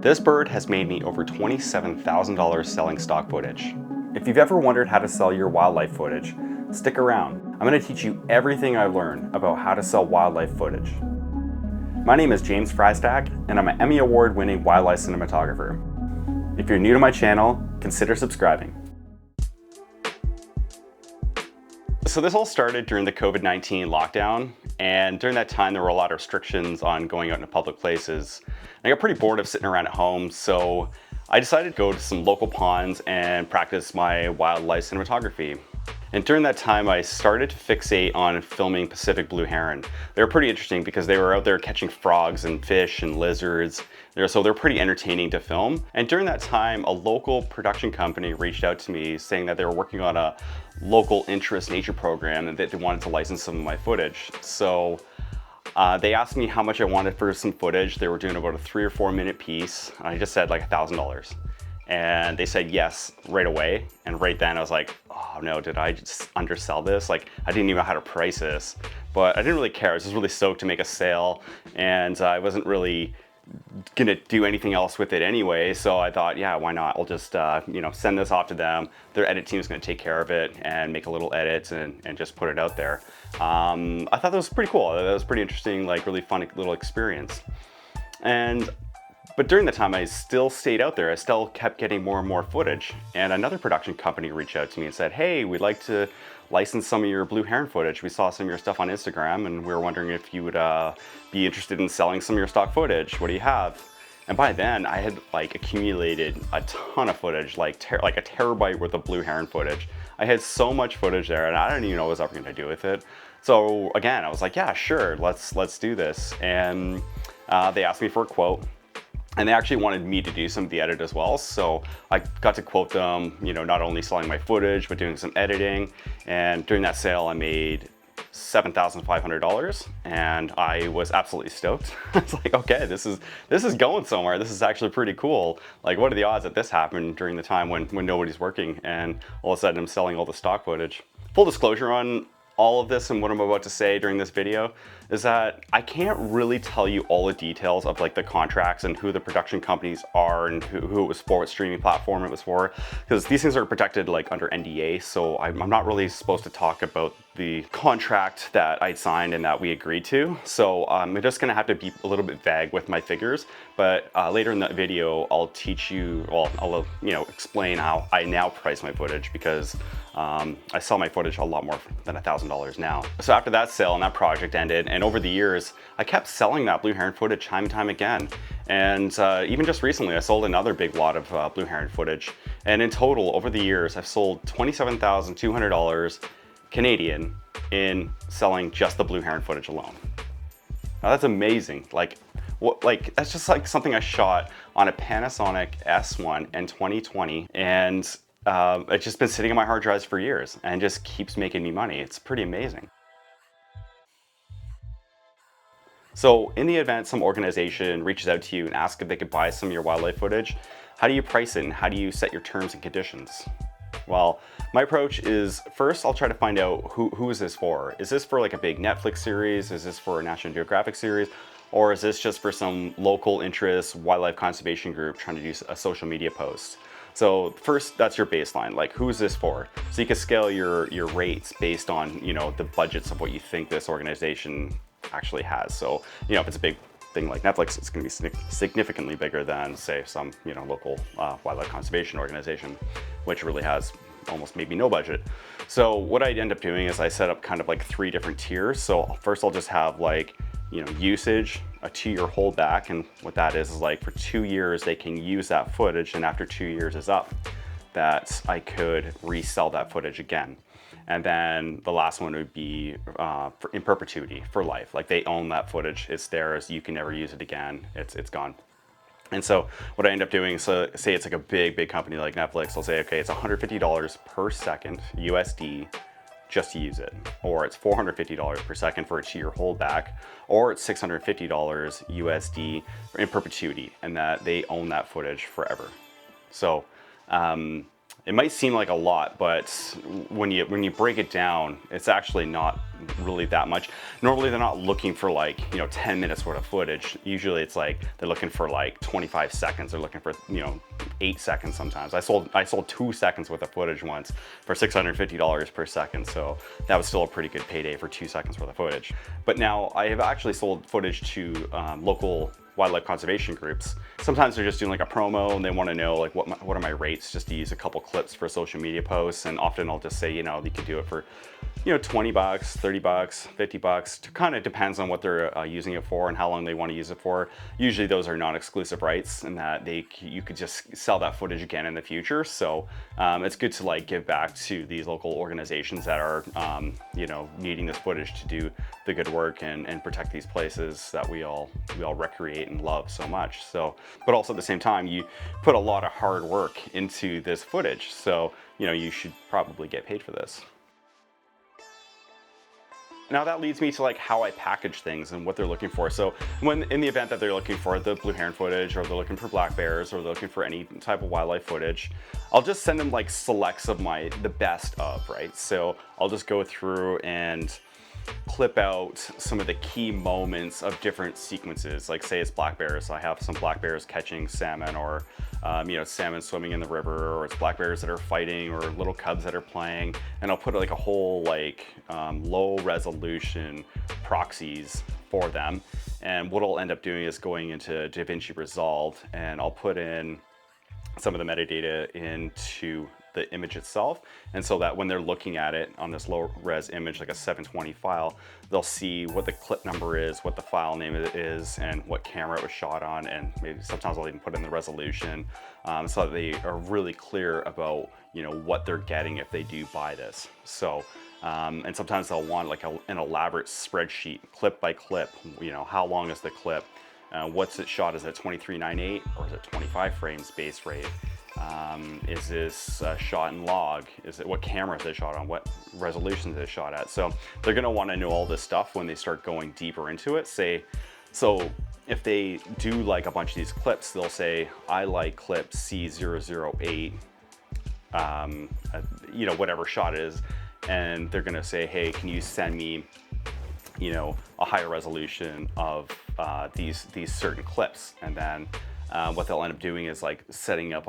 This bird has made me over $27,000 selling stock footage. If you've ever wondered how to sell your wildlife footage, stick around. I'm going to teach you everything I've learned about how to sell wildlife footage. My name is James Freistach, and I'm an Emmy Award-winning wildlife cinematographer. If you're new to my channel, consider subscribing. So this all started during the COVID-19 lockdown, and during that time there were a lot of restrictions on going out into public places. I got pretty bored of sitting around at home, so I decided to go to some local ponds and practice my wildlife cinematography. And during that time I started to fixate on filming Pacific blue heron. They were pretty interesting because they were out there catching frogs and fish and lizards. So they're pretty entertaining to film. And during that time, a local production company reached out to me saying that they were working on a local interest nature program and that they wanted to license some of my footage. So they asked me how much I wanted for some footage. They were doing about a 3 or 4 minute piece. I just said like $1,000. And they said yes right away. And right then I was like, oh no, did I just undersell this? Like, I didn't even know how to price this, but I didn't really care. I was just really stoked to make a sale, and I wasn't really gonna do anything else with it anyway. So I thought, yeah, why not? I'll just send this off to them. Their edit team is gonna take care of it and make a little edit and just put it out there. I thought that was pretty cool. That was pretty interesting, like really fun little experience. But during the time I still stayed out there, I still kept getting more and more footage. And another production company reached out to me and said, hey, we'd like to license some of your blue heron footage. We saw some of your stuff on Instagram and we were wondering if you would be interested in selling some of your stock footage. What do you have? And by then I had like accumulated a ton of footage, like a terabyte worth of blue heron footage. I had so much footage there and I didn't even know what I was ever gonna do with it. So again, I was like, yeah, sure, let's do this. And they asked me for a quote. And they actually wanted me to do some of the edit as well. So I got to quote them, not only selling my footage, but doing some editing. And during that sale, I made $7,500 and I was absolutely stoked. It's like, okay, this is going somewhere. This is actually pretty cool. Like, what are the odds that this happened during the time when nobody's working and all of a sudden I'm selling all the stock footage. Full disclosure on all of this and what I'm about to say during this video is that I can't really tell you all the details of like the contracts and who the production companies are and who it was for, what streaming platform it was for, because these things are protected like under NDA. So I'm not really supposed to talk about the contract that I signed and that we agreed to. So I'm just gonna have to be a little bit vague with my figures, but later in the video I'll teach you, well, I'll explain how I now price my footage, because I sell my footage a lot more than $1,000 now. So after that sale and that project ended, and over the years I kept selling that blue heron footage time and time again. And even just recently I sold another big lot of blue heron footage, and in total over the years I've sold $27,200 Canadian in selling just the blue heron footage alone. Now that's amazing. Like that's just like something I shot on a Panasonic S1 in 2020, and it's just been sitting on my hard drives for years and just keeps making me money. It's pretty amazing. So in the event some organization reaches out to you and asks if they could buy some of your wildlife footage, how do you price it and how do you set your terms and conditions? Well, my approach is, first I'll try to find out who is this for. Is this for like a big Netflix series? Is this for a National Geographic series? Or is this just for some local interest wildlife conservation group trying to do a social media post? So first, that's your baseline, like who is this for? So you can scale your rates based on the budgets of what you think this organization actually has. So if it's a big thing like Netflix, it's going to be significantly bigger than say some local wildlife conservation organization, which really has almost maybe no budget. So what I end up doing is I set up kind of like 3 different tiers. So first I'll just have like usage, a 2-year holdback, and what that is like for 2 years they can use that footage, and after 2 years is up, that I could resell that footage again. And then the last one would be in perpetuity, for life. Like they own that footage, it's theirs, you can never use it again, it's gone. And so what I end up doing, so say it's like a big company like Netflix, I'll say, okay, it's $150 per second USD just to use it, or it's $450 per second for a 2-year holdback, or it's $650 USD in perpetuity, and that they own that footage forever. So It might seem like a lot, but when you break it down, it's actually not really that much. Normally they're not looking for like, 10 minutes worth of footage. Usually it's like they're looking for like 25 seconds. They're looking for, 8 seconds sometimes. I sold 2 seconds worth of footage once for $650 per second. So that was still a pretty good payday for 2 seconds worth of footage. But now I have actually sold footage to local wildlife conservation groups. Sometimes they're just doing like a promo and they want to know like what are my rates just to use a couple clips for social media posts. And often I'll just say, you could do it for, $20, $30, $50. It kind of depends on what they're using it for and how long they want to use it for. Usually those are non-exclusive rights and that you could just sell that footage again in the future. So it's good to like give back to these local organizations that are, needing this footage to do the good work and protect these places that we all recreate and love so much. So, but also at the same time, you put a lot of hard work into this footage. So, you should probably get paid for this. Now that leads me to like how I package things and what they're looking for. So when in the event that they're looking for the blue heron footage, or they're looking for black bears, or they're looking for any type of wildlife footage, I'll just send them like selects of the best of, right? So I'll just go through and clip out some of the key moments of different sequences. Like say it's black bears, I have some black bears catching salmon, or salmon swimming in the river, or it's black bears that are fighting, or little cubs that are playing, and I'll put like a whole low resolution proxies for them. And what I'll end up doing is going into DaVinci Resolve, and I'll put in some of the metadata into the image itself, and so that when they're looking at it on this low res image, like a 720 file, they'll see what the clip number is, what the file name is, and what camera it was shot on, and maybe sometimes I'll even put in the resolution, so that they are really clear about what they're getting if they do buy this. So and sometimes they'll want like an elaborate spreadsheet, clip by clip, how long is the clip, what's it shot, is it 23:9:8 or is it 25 frames base rate? Is this shot in log? What camera is it shot on? What resolution is it shot at? So they're going to want to know all this stuff when they start going deeper into it. So if they do like a bunch of these clips, they'll say, I like clip C008, whatever shot it is. And they're going to say, hey, can you send me, a higher resolution of these certain clips? And then what they'll end up doing is like setting up,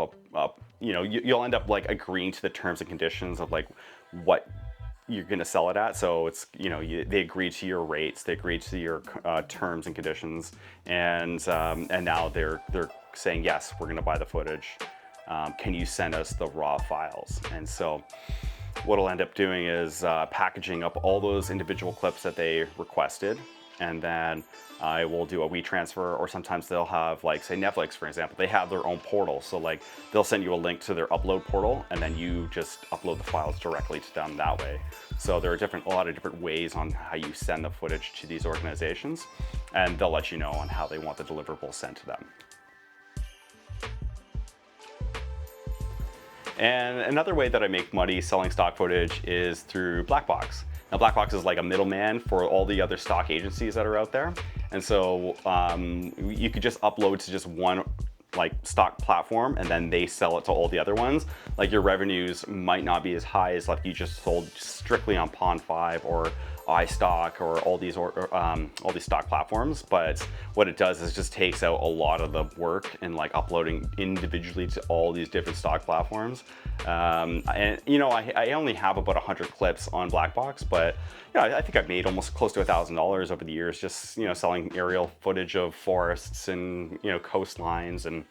you'll end up like agreeing to the terms and conditions of like what you're going to sell it at. So it's, they agree to your rates, they agree to your terms and conditions, and now they're saying, yes, we're going to buy the footage. Can you send us the raw files? And so what I'll end up doing is packaging up all those individual clips that they requested, and then I will do a WeTransfer, or sometimes they'll have, like, say Netflix, for example, they have their own portal. So like they'll send you a link to their upload portal, and then you just upload the files directly to them that way. So there are a lot of different ways on how you send the footage to these organizations, and they'll let you know on how they want the deliverable sent to them. And another way that I make money selling stock footage is through Blackbox. Now, Blackbox is like a middleman for all the other stock agencies that are out there. And so you could just upload to just one stock platform, and then they sell it to all the other ones. Like your revenues might not be as high as like you just sold strictly on Pond5 or iStock or all these stock platforms. But what it does is just takes out a lot of the work and like uploading individually to all these different stock platforms. And I only have about 100 clips on Blackbox, but I think I've made almost close to $1,000 over the years just selling aerial footage of forests and coastlines, and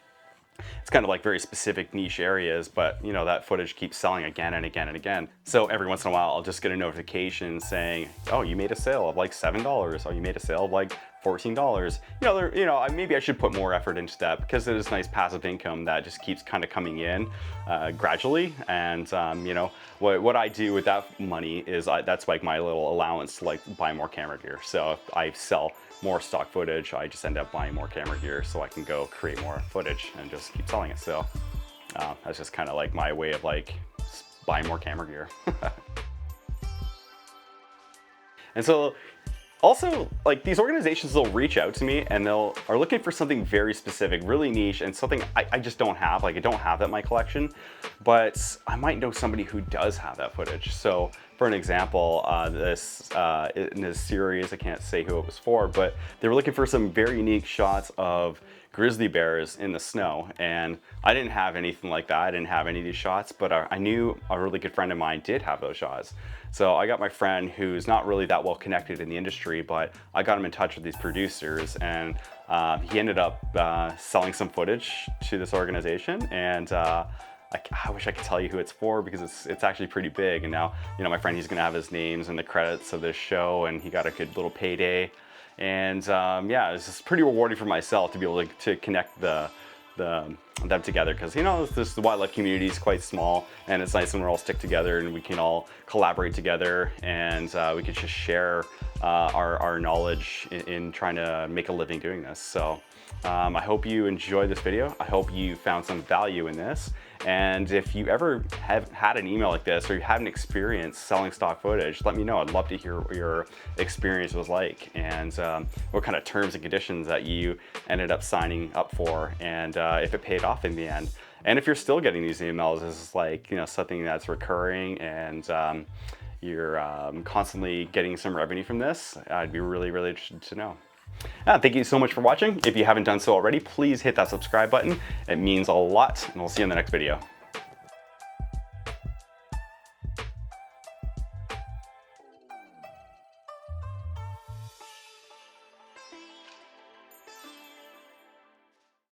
it's kind of like very specific niche areas, but that footage keeps selling again and again and again. So every once in a while, I'll just get a notification saying, oh, you made a sale of like $7. Oh, you made a sale of like $14. Maybe I should put more effort into that, because it is nice passive income that just keeps kind of coming in gradually. And what I do with that money is that's like my little allowance to like buy more camera gear. So if I sell more stock footage, I just end up buying more camera gear so I can go create more footage and just keep selling it. So that's just kind of like my way of like buying more camera gear. And so Also, like, these organizations, they'll reach out to me and are looking for something very specific, really niche, and something I just don't have. Like, I don't have that in my collection, but I might know somebody who does have that footage. So for an example, in this series, I can't say who it was for, but they were looking for some very unique shots of grizzly bears in the snow, and I didn't have anything like that. I didn't have any of these shots, but I knew a really good friend of mine did have those shots. So I got my friend, who's not really that well connected in the industry, but I got him in touch with these producers, and he ended up selling some footage to this organization. And I wish I could tell you who it's for, because it's actually pretty big. And now, you know, my friend, he's gonna have his names in the credits of this show, and he got a good little payday. And yeah, it's just pretty rewarding for myself to be able to connect them together, because, you know, the wildlife community is quite small, and it's nice when we all stick together and we can all collaborate together, and we can just share our knowledge in trying to make a living doing this. So I hope you enjoyed this video. I hope you found some value in this. And if you ever have had an email like this, or you had an experience selling stock footage, let me know. I'd love to hear what your experience was like, and what kind of terms and conditions that you ended up signing up for, and if it paid off in the end. And if you're still getting these emails, is like, you know, something that's recurring, and you're constantly getting some revenue from this, I'd be really, really interested to know. Thank you so much for watching. If you haven't done so already, please hit that subscribe button. It means a lot, and we'll see you in the next video.